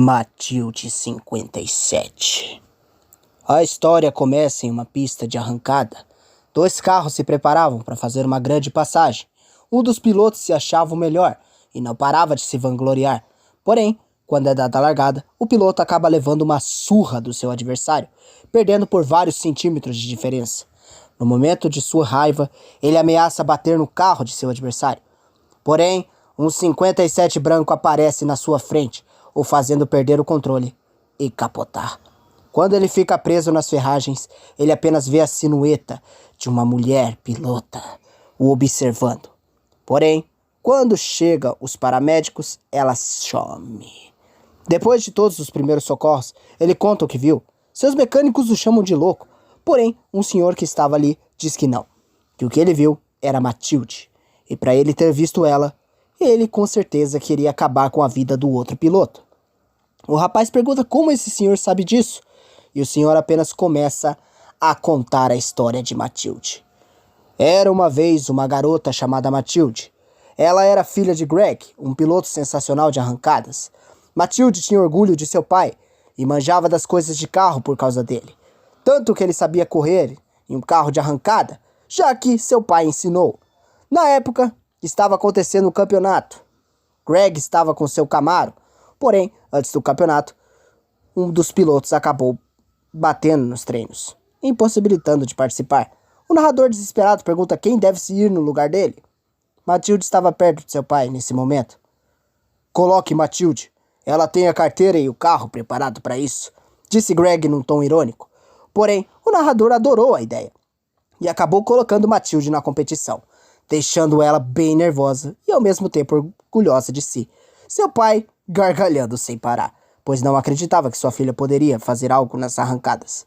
Matilde 57. A história começa em uma pista de arrancada. Dois carros se preparavam para fazer uma grande passagem. Um dos pilotos se achava o melhor e não parava de se vangloriar. Porém, quando é dada a largada, o piloto acaba levando uma surra do seu adversário, perdendo por vários centímetros de diferença. No momento de sua raiva, ele ameaça bater no carro de seu adversário. Porém, um 57 branco aparece na sua frente, o fazendo perder o controle e capotar. Quando ele fica preso nas ferragens, ele apenas vê a silhueta de uma mulher pilota o observando. Porém, quando chegam os paramédicos, ela some. Depois de todos os primeiros socorros, ele conta o que viu. Seus mecânicos o chamam de louco, porém, um senhor que estava ali diz que não, que o que ele viu era Matilde, e para ele ter visto ela, ele com certeza queria acabar com a vida do outro piloto. O rapaz pergunta como esse senhor sabe disso, e o senhor apenas começa a contar a história de Matilde. Era uma vez uma garota chamada Matilde. Ela era filha de Greg, um piloto sensacional de arrancadas. Matilde tinha orgulho de seu pai e manjava das coisas de carro por causa dele. Tanto que ele sabia correr em um carro de arrancada, já que seu pai ensinou. Na época, estava acontecendo um campeonato. Greg estava com seu Camaro, porém, antes do campeonato, um dos pilotos acabou batendo nos treinos, impossibilitando de participar. O narrador desesperado pergunta quem deve se ir no lugar dele. Matilde estava perto de seu pai nesse momento. Coloque Matilde. Ela tem a carteira e o carro preparado para isso, disse Greg num tom irônico. Porém, o narrador adorou a ideia e acabou colocando Matilde na competição, deixando ela bem nervosa e ao mesmo tempo orgulhosa de si. Seu pai gargalhando sem parar, pois não acreditava que sua filha poderia fazer algo nas arrancadas.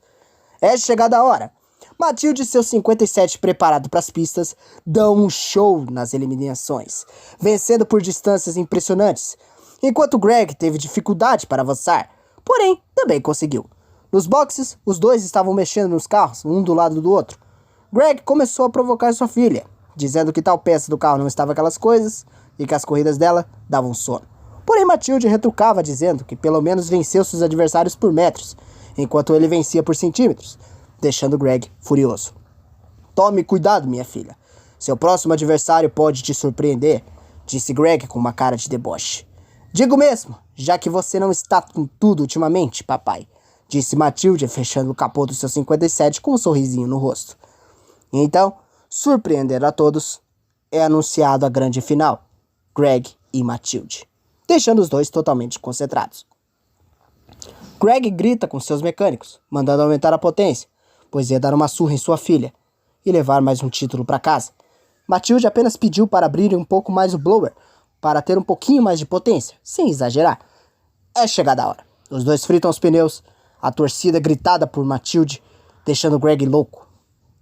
É chegada a hora. Matilde e seu 57 preparado para as pistas dão um show nas eliminações, vencendo por distâncias impressionantes, enquanto Greg teve dificuldade para avançar, porém também conseguiu. Nos boxes, os dois estavam mexendo nos carros, um do lado do outro. Greg começou a provocar sua filha, dizendo que tal peça do carro não estava aquelas coisas e que as corridas dela davam sono. Porém, Matilde retrucava dizendo que pelo menos venceu seus adversários por metros, enquanto ele vencia por centímetros, deixando Greg furioso. Tome cuidado, minha filha. Seu próximo adversário pode te surpreender, disse Greg com uma cara de deboche. Digo mesmo, já que você não está com tudo ultimamente, papai, disse Matilde, fechando o capô do seu 57 com um sorrisinho no rosto. E então, surpreendendo a todos, é anunciado a grande final, Greg e Matilde, deixando os dois totalmente concentrados. Greg grita com seus mecânicos, mandando aumentar a potência, pois ia dar uma surra em sua filha e levar mais um título para casa. Matilde apenas pediu para abrir um pouco mais o blower, para ter um pouquinho mais de potência, sem exagerar. É chegada a hora. Os dois fritam os pneus, a torcida gritada por Matilde, deixando Greg louco.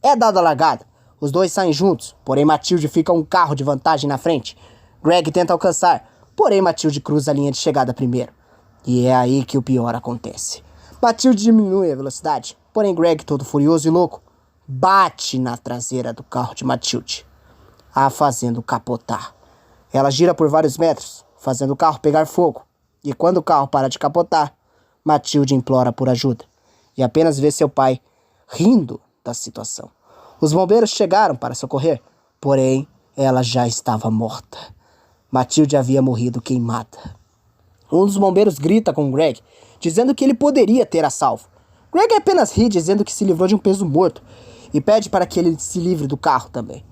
É dada a largada. Os dois saem juntos, porém Matilde fica um carro de vantagem na frente. Greg tenta alcançar, porém Matilde cruza a linha de chegada primeiro. E é aí que o pior acontece. Matilde diminui a velocidade, porém Greg, todo furioso e louco, bate na traseira do carro de Matilde, a fazendo capotar. Ela gira por vários metros, fazendo o carro pegar fogo. E quando o carro para de capotar, Matilde implora por ajuda e apenas vê seu pai rindo da situação. Os bombeiros chegaram para socorrer, porém ela já estava morta. Matilde havia morrido queimada. Um dos bombeiros grita com Greg, dizendo que ele poderia ter a salvo. Greg apenas ri, dizendo que se livrou de um peso morto, e pede para que ele se livre do carro também.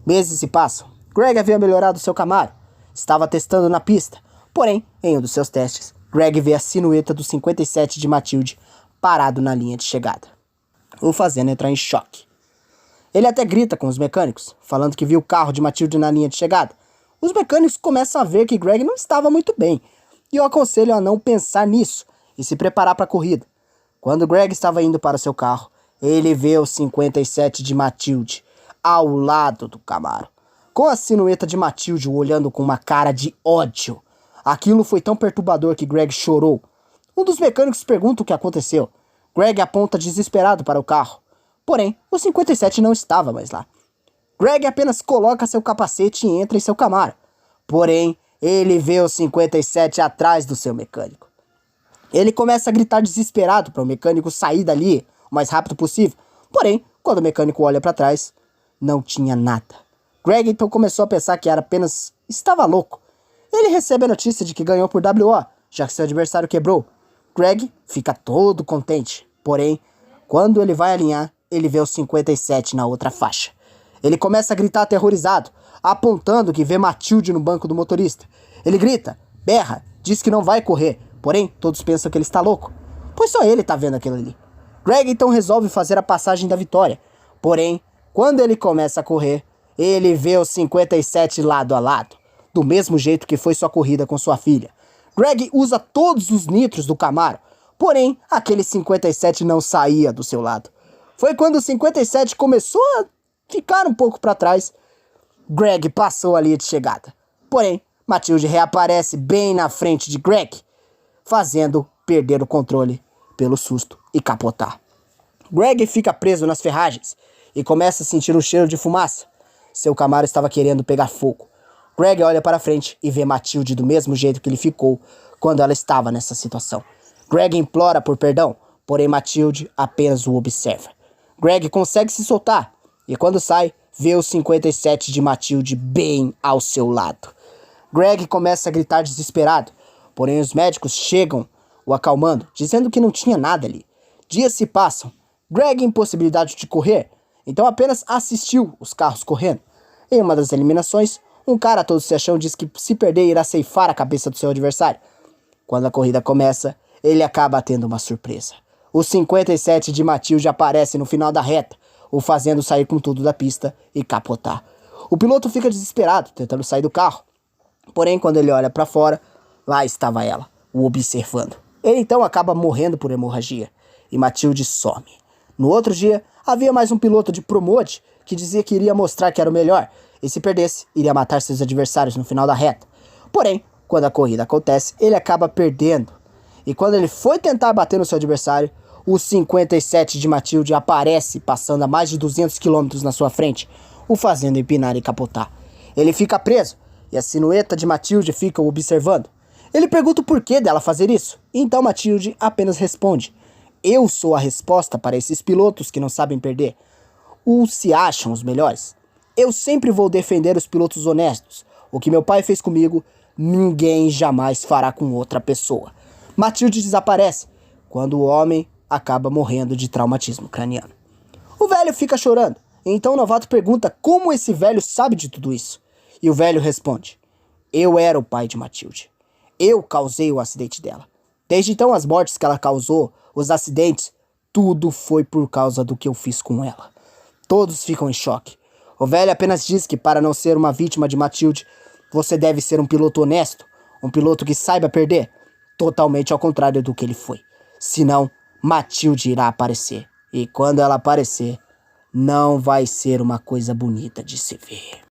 Meses se passam. Greg havia melhorado seu Camaro. Estava testando na pista. Porém, em um dos seus testes, Greg vê a silhueta do 57 de Matilde parado na linha de chegada, o fazendo entrar em choque. Ele até grita com os mecânicos, falando que viu o carro de Matilde na linha de chegada. Os mecânicos começam a ver que Greg não estava muito bem, e o aconselham a não pensar nisso e se preparar para a corrida. Quando Greg estava indo para seu carro, ele vê o 57 de Matilde ao lado do Camaro, com a silhueta de Matilde o olhando com uma cara de ódio. Aquilo foi tão perturbador que Greg chorou. Um dos mecânicos pergunta o que aconteceu. Greg aponta desesperado para o carro. Porém, o 57 não estava mais lá. Greg apenas coloca seu capacete e entra em seu Camaro. Porém, ele vê o 57 atrás do seu mecânico. Ele começa a gritar desesperado para o mecânico sair dali o mais rápido possível. Porém, quando o mecânico olha para trás, não tinha nada. Greg então começou a pensar que estava louco. Ele recebe a notícia de que ganhou por WO, já que seu adversário quebrou. Greg fica todo contente. Porém, quando ele vai alinhar, ele vê o 57 na outra faixa. Ele começa a gritar aterrorizado, apontando que vê Matilde no banco do motorista. Ele grita, berra, diz que não vai correr. Porém, todos pensam que ele está louco, pois só ele está vendo aquilo ali. Greg então resolve fazer a passagem da vitória. Porém, quando ele começa a correr, ele vê o 57 lado a lado, do mesmo jeito que foi sua corrida com sua filha. Greg usa todos os nitros do Camaro, porém, aquele 57 não saía do seu lado. Foi quando o 57 começou a ficar um pouco para trás. Greg passou a linha de chegada. Porém, Matilde reaparece bem na frente de Greg, fazendo perder o controle pelo susto e capotar. Greg fica preso nas ferragens e começa a sentir um cheiro de fumaça. Seu Camaro estava querendo pegar fogo. Greg olha para frente e vê Matilde do mesmo jeito que ele ficou quando ela estava nessa situação. Greg implora por perdão, porém Matilde apenas o observa. Greg consegue se soltar e quando sai, vê o 57 de Matilde bem ao seu lado. Greg começa a gritar desesperado, porém os médicos chegam o acalmando, dizendo que não tinha nada ali. Dias se passam. Greg impossibilidade de correr, então apenas assistiu os carros correndo. Em uma das eliminações, um cara todo se achão diz que se perder irá ceifar a cabeça do seu adversário. Quando a corrida começa, ele acaba tendo uma surpresa. O 57 de Matilde aparece no final da reta, o fazendo sair com tudo da pista e capotar. O piloto fica desesperado, tentando sair do carro. Porém, quando ele olha para fora, lá estava ela, o observando. Ele então acaba morrendo por hemorragia e Matilde some. No outro dia, havia mais um piloto de Promode que dizia que iria mostrar que era o melhor e se perdesse, iria matar seus adversários no final da reta. Porém, quando a corrida acontece, ele acaba perdendo. E quando ele foi tentar bater no seu adversário, o 57 de Matilde aparece passando a mais de 200 km na sua frente, o fazendo empinar e capotar. Ele fica preso e a silhueta de Matilde fica o observando. Ele pergunta o porquê dela fazer isso, e então Matilde apenas responde: eu sou a resposta para esses pilotos que não sabem perder, ou se acham os melhores. Eu sempre vou defender os pilotos honestos. O que meu pai fez comigo, ninguém jamais fará com outra pessoa. Matilde desaparece quando o homem acaba morrendo de traumatismo craniano. O velho fica chorando, então o novato pergunta como esse velho sabe de tudo isso. E o velho responde: eu era o pai de Matilde. Eu causei o acidente dela. Desde então, as mortes que ela causou, os acidentes, tudo foi por causa do que eu fiz com ela. Todos ficam em choque. O velho apenas diz que para não ser uma vítima de Matilde, você deve ser um piloto honesto, um piloto que saiba perder, totalmente ao contrário do que ele foi. Senão, Matilde irá aparecer. E quando ela aparecer, não vai ser uma coisa bonita de se ver.